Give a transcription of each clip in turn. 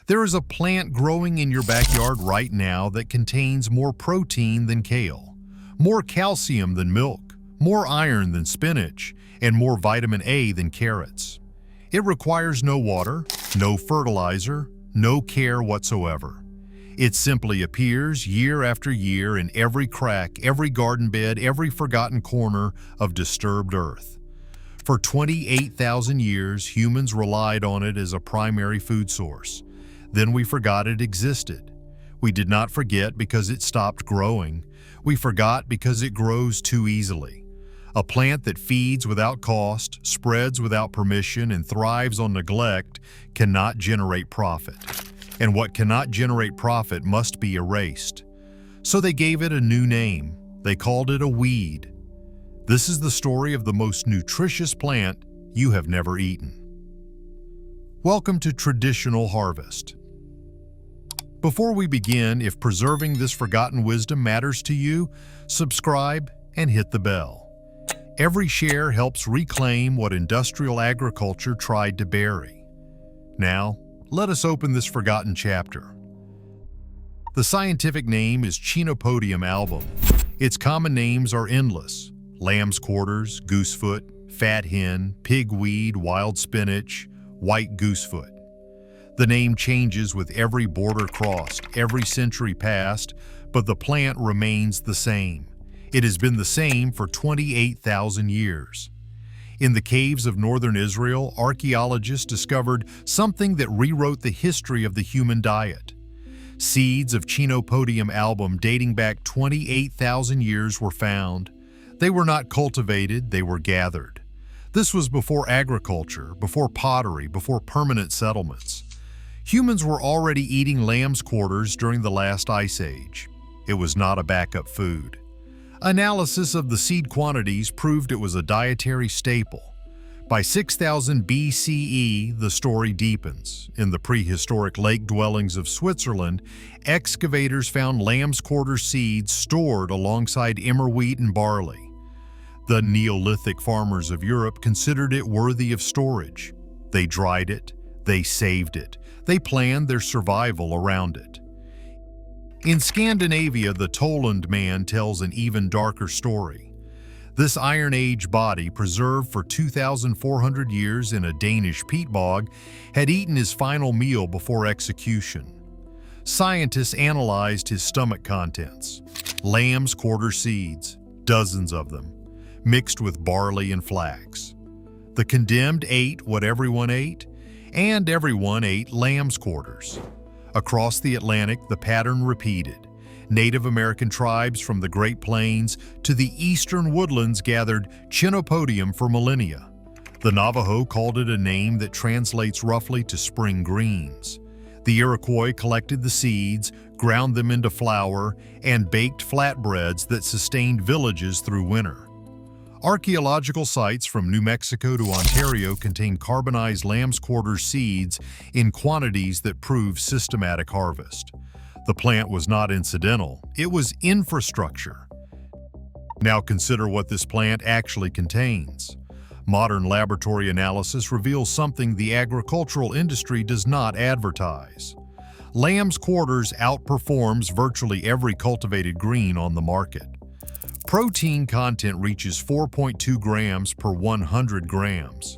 There is a plant growing in your backyard right now that contains more protein than kale, more calcium than milk, more iron than spinach, and more vitamin A than carrots. It requires no water, no fertilizer, no care whatsoever. It simply appears year after year in every crack, every garden bed, every forgotten corner of disturbed earth. For 28,000 years, humans relied on it as a primary food source. Then we forgot it existed. We did not forget because it stopped growing. We forgot because it grows too easily. A plant that feeds without cost, spreads without permission, and thrives on neglect cannot generate profit. And what cannot generate profit must be erased. So they gave it a new name. They called it a weed. This is the story of the most nutritious plant you have never eaten. Welcome to Traditional Harvest. Before we begin, if preserving this forgotten wisdom matters to you, subscribe and hit the bell. Every share helps reclaim what industrial agriculture tried to bury. Now, let us open this forgotten chapter. The scientific name is Chenopodium album. Its common names are endless: lamb's quarters, goosefoot, fat hen, pigweed, wild spinach, white goosefoot. The name changes with every border crossed, every century passed, but the plant remains the same. It has been the same for 28,000 years. In the caves of northern Israel, archaeologists discovered something that rewrote the history of the human diet. Seeds of Chenopodium album dating back 28,000 years were found. They were not cultivated, they were gathered. This was before agriculture, before pottery, before permanent settlements. Humans were already eating lamb's quarters during the last ice age. It was not a backup food. Analysis of the seed quantities proved it was a dietary staple. By 6000 BCE, the story deepens. In the prehistoric lake dwellings of Switzerland, excavators found lamb's quarter seeds stored alongside emmer wheat and barley. The Neolithic farmers of Europe considered it worthy of storage. They dried it, they saved it, they planned their survival around it. In Scandinavia, the Toland man tells an even darker story. This Iron Age body, preserved for 2,400 years in a Danish peat bog, had eaten his final meal before execution. Scientists analyzed his stomach contents. Lamb's quarter seeds, dozens of them, mixed with barley and flax. The condemned ate what everyone ate, and everyone ate lamb's quarters. Across the Atlantic, the pattern repeated. Native American tribes from the Great Plains to the eastern woodlands gathered Chenopodium for millennia. The Navajo called it a name that translates roughly to spring greens. The Iroquois collected the seeds, ground them into flour, and baked flatbreads that sustained villages through winter. Archaeological sites from New Mexico to Ontario contain carbonized lamb's quarter seeds in quantities that prove systematic harvest. The plant was not incidental, it was infrastructure. Now consider what this plant actually contains. Modern laboratory analysis reveals something the agricultural industry does not advertise. Lamb's quarters outperforms virtually every cultivated green on the market. Protein content reaches 4.2 grams per 100 grams.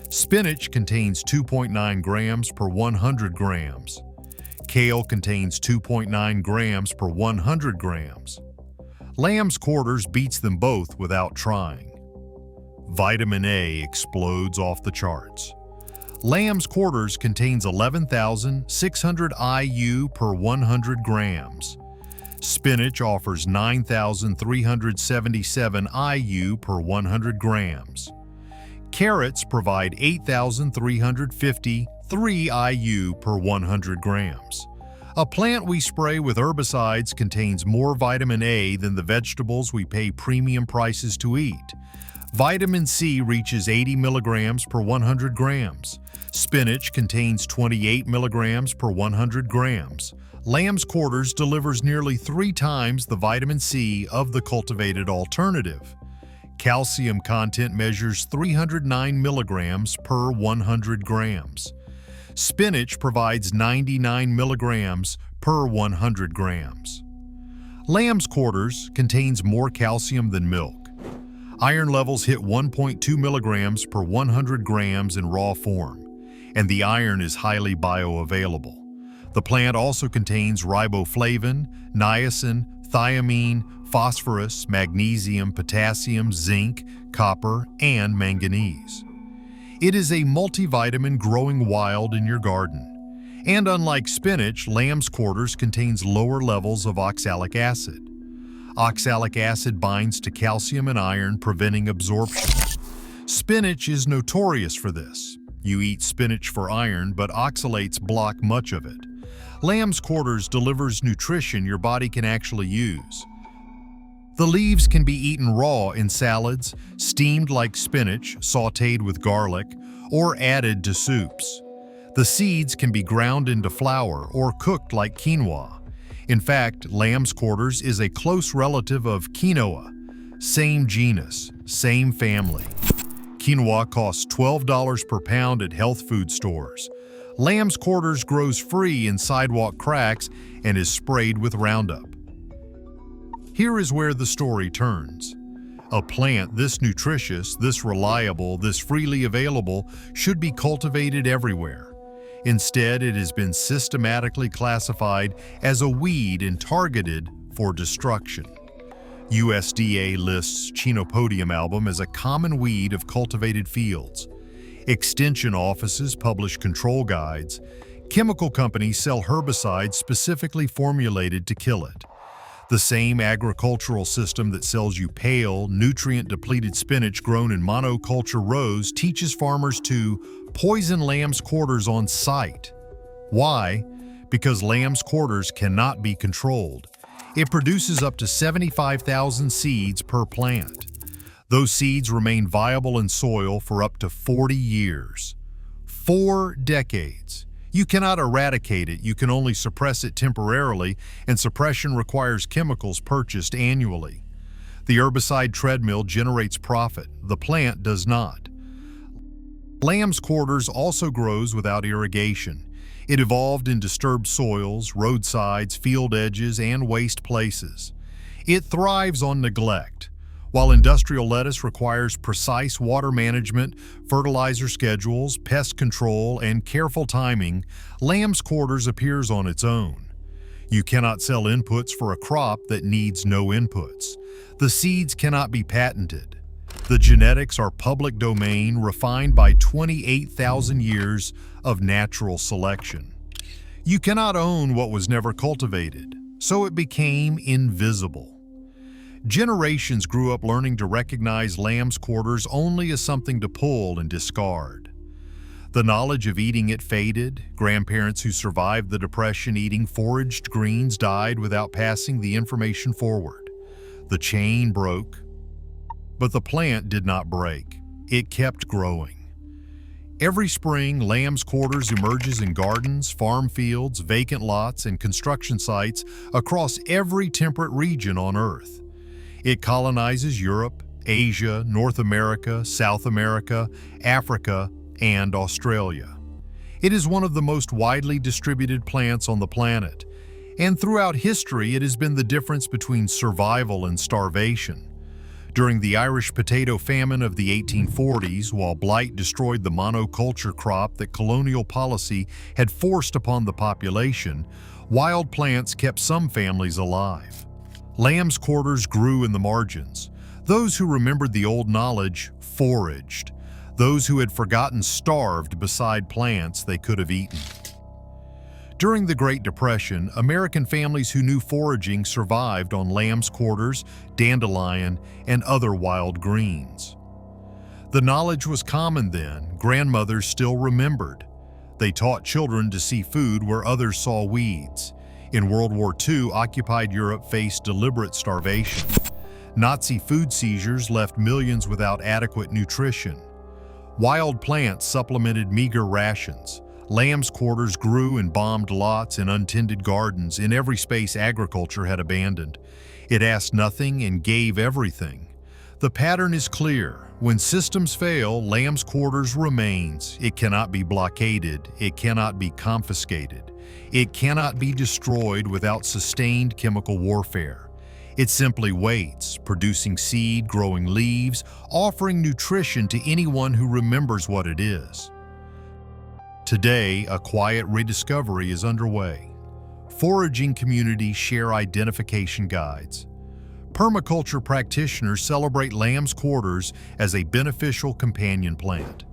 Spinach contains 2.9 grams per 100 grams. Kale contains 2.9 grams per 100 grams. Lamb's quarters beats them both without trying. Vitamin A explodes off the charts. Lamb's quarters contains 11,600 IU per 100 grams. Spinach offers 9,377 IU per 100 grams. Carrots provide 8,353 IU per 100 grams. A plant we spray with herbicides contains more vitamin A than the vegetables we pay premium prices to eat. Vitamin C reaches 80 milligrams per 100 grams. Spinach contains 28 milligrams per 100 grams. Lamb's quarters delivers nearly 3 times the vitamin C of the cultivated alternative. Calcium content measures 309 milligrams per 100 grams. Spinach provides 99 milligrams per 100 grams. Lamb's quarters contains more calcium than milk. Iron levels hit 1.2 milligrams per 100 grams in raw form, and the iron is highly bioavailable. The plant also contains riboflavin, niacin, thiamine, phosphorus, magnesium, potassium, zinc, copper, and manganese. It is a multivitamin growing wild in your garden. And unlike spinach, lamb's quarters contains lower levels of oxalic acid. Oxalic acid binds to calcium and iron, preventing absorption. Spinach is notorious for this. You eat spinach for iron, but oxalates block much of it. Lamb's quarters delivers nutrition your body can actually use. The leaves can be eaten raw in salads, steamed like spinach, sautéed with garlic, or added to soups. The seeds can be ground into flour or cooked like quinoa. In fact, lamb's quarters is a close relative of quinoa. Same genus, same family. Quinoa costs $12 per pound at health food stores. Lamb's quarters grows free in sidewalk cracks and is sprayed with Roundup. Here is where the story turns. A plant this nutritious, this reliable, this freely available should be cultivated everywhere. Instead, it has been systematically classified as a weed and targeted for destruction. USDA lists Chenopodium album as a common weed of cultivated fields. Extension offices publish control guides. Chemical companies sell herbicides specifically formulated to kill it. The same agricultural system that sells you pale, nutrient-depleted spinach grown in monoculture rows teaches farmers to poison lamb's quarters on sight. Why? Because lamb's quarters cannot be controlled. It produces up to 75,000 seeds per plant. Those seeds remain viable in soil for up to 40 years. 4 decades. You cannot eradicate it, you can only suppress it temporarily, and suppression requires chemicals purchased annually. The herbicide treadmill generates profit, the plant does not. Lamb's quarters also grows without irrigation. It evolved in disturbed soils, roadsides, field edges, and waste places. It thrives on neglect. While industrial lettuce requires precise water management, fertilizer schedules, pest control, and careful timing, lamb's quarters appears on its own. You cannot sell inputs for a crop that needs no inputs. The seeds cannot be patented. The genetics are public domain, refined by 28,000 years of natural selection. You cannot own what was never cultivated, so it became invisible. Generations grew up learning to recognize lamb's quarters only as something to pull and discard. The knowledge of eating it faded. Grandparents who survived the Depression eating foraged greens died without passing the information forward. The chain broke, but the plant did not break. It kept growing. Every spring, lamb's quarters emerges in gardens, farm fields, vacant lots, and construction sites across every temperate region on Earth. It colonizes Europe, Asia, North America, South America, Africa, and Australia. It is one of the most widely distributed plants on the planet, and throughout history it has been the difference between survival and starvation. During the Irish potato famine of the 1840s, while blight destroyed the monoculture crop that colonial policy had forced upon the population, wild plants kept some families alive. Lamb's quarters grew in the margins. Those who remembered the old knowledge foraged. Those who had forgotten starved beside plants they could have eaten. During the Great Depression, American families who knew foraging survived on lamb's quarters, dandelion, and other wild greens. The knowledge was common then. Grandmothers still remembered. They taught children to see food where others saw weeds. In World War II, occupied Europe faced deliberate starvation. Nazi food seizures left millions without adequate nutrition. Wild plants supplemented meager rations. Lamb's quarters grew in bombed lots and untended gardens in every space agriculture had abandoned. It asked nothing and gave everything. The pattern is clear. When systems fail, lamb's quarters remains. It cannot be blockaded. It cannot be confiscated. It cannot be destroyed without sustained chemical warfare. It simply waits, producing seed, growing leaves, offering nutrition to anyone who remembers what it is. Today, a quiet rediscovery is underway. Foraging communities share identification guides. Permaculture practitioners celebrate lamb's quarters as a beneficial companion plant.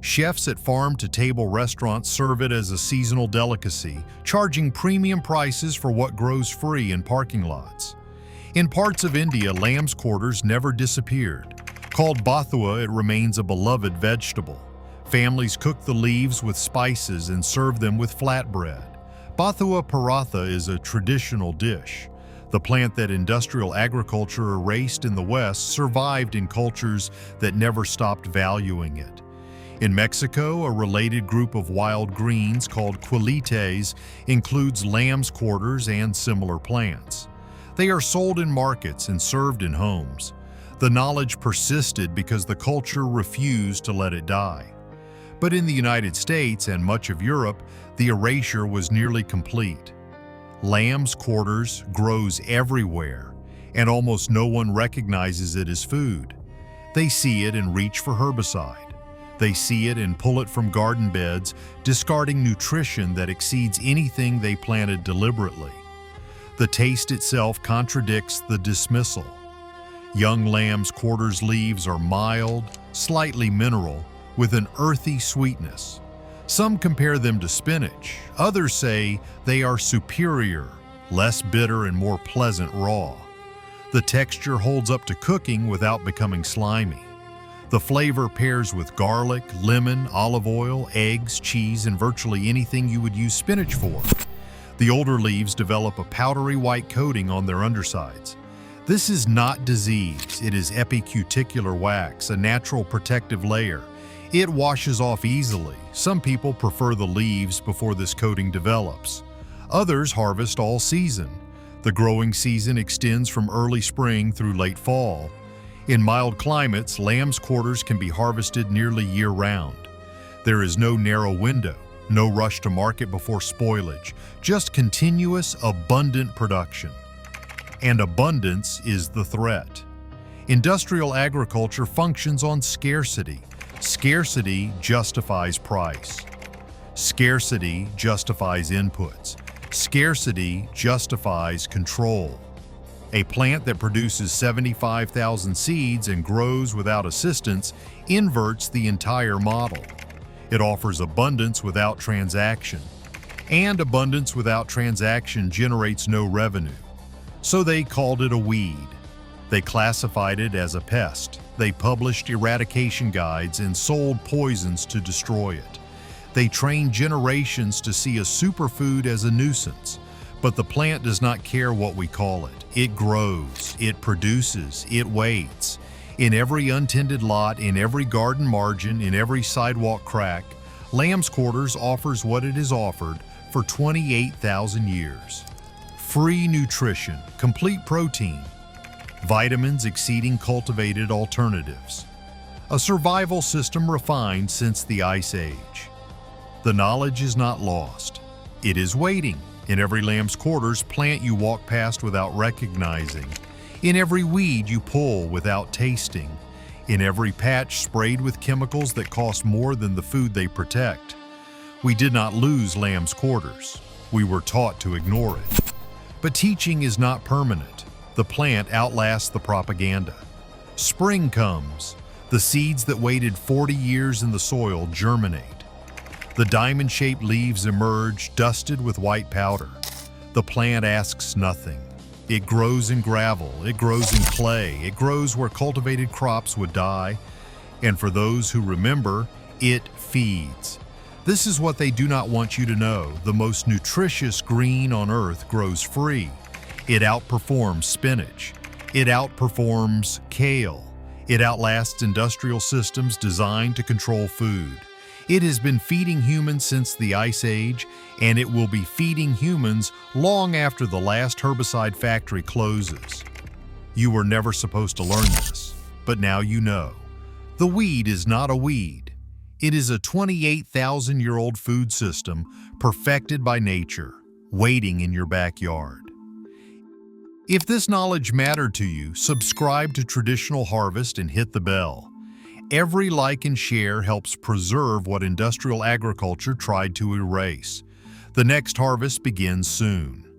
Chefs at farm-to-table restaurants serve it as a seasonal delicacy, charging premium prices for what grows free in parking lots. In parts of India, lamb's quarters never disappeared. Called bathua, it remains a beloved vegetable. Families cook the leaves with spices and serve them with flatbread. Bathua paratha is a traditional dish. The plant that industrial agriculture erased in the West survived in cultures that never stopped valuing it. In Mexico, a related group of wild greens called quilites includes lamb's quarters and similar plants. They are sold in markets and served in homes. The knowledge persisted because the culture refused to let it die. But in the United States and much of Europe, the erasure was nearly complete. Lamb's quarters grows everywhere, and almost no one recognizes it as food. They see it and reach for herbicide. They see it and pull it from garden beds, discarding nutrition that exceeds anything they planted deliberately. The taste itself contradicts the dismissal. Young lamb's quarters leaves are mild, slightly mineral, with an earthy sweetness. Some compare them to spinach. Others say they are superior, less bitter and more pleasant raw. The texture holds up to cooking without becoming slimy. The flavor pairs with garlic, lemon, olive oil, eggs, cheese, and virtually anything you would use spinach for. The older leaves develop a powdery white coating on their undersides. This is not disease, it is epicuticular wax, a natural protective layer. It washes off easily. Some people prefer the leaves before this coating develops. Others harvest all season. The growing season extends from early spring through late fall. In mild climates, lamb's quarters can be harvested nearly year-round. There is no narrow window, no rush to market before spoilage, just continuous, abundant production. And abundance is the threat. Industrial agriculture functions on scarcity. Scarcity justifies price. Scarcity justifies inputs. Scarcity justifies control. A plant that produces 75,000 seeds and grows without assistance inverts the entire model. It offers abundance without transaction. And abundance without transaction generates no revenue. So they called it a weed. They classified it as a pest. They published eradication guides and sold poisons to destroy it. They trained generations to see a superfood as a nuisance. But the plant does not care what we call it. It grows, it produces, it waits. In every untended lot, in every garden margin, in every sidewalk crack, lamb's quarters offers what it has offered for 28,000 years. Free nutrition, complete protein, vitamins exceeding cultivated alternatives. A survival system refined since the Ice Age. The knowledge is not lost. It is waiting. In every lamb's quarters plant you walk past without recognizing. In every weed you pull without tasting. In every patch sprayed with chemicals that cost more than the food they protect. We did not lose lamb's quarters. We were taught to ignore it. But teaching is not permanent. The plant outlasts the propaganda. Spring comes. The seeds that waited 40 years in the soil germinate. The diamond-shaped leaves emerge, dusted with white powder. The plant asks nothing. It grows in gravel, it grows in clay, it grows where cultivated crops would die. And for those who remember, it feeds. This is what they do not want you to know. The most nutritious green on earth grows free. It outperforms spinach. It outperforms kale. It outlasts industrial systems designed to control food. It has been feeding humans since the Ice Age, and it will be feeding humans long after the last herbicide factory closes. You were never supposed to learn this, but now you know. The weed is not a weed. It is a 28,000-year-old food system perfected by nature, waiting in your backyard. If this knowledge mattered to you, subscribe to Traditional Harvest and hit the bell. Every like and share helps preserve what industrial agriculture tried to erase. The next harvest begins soon.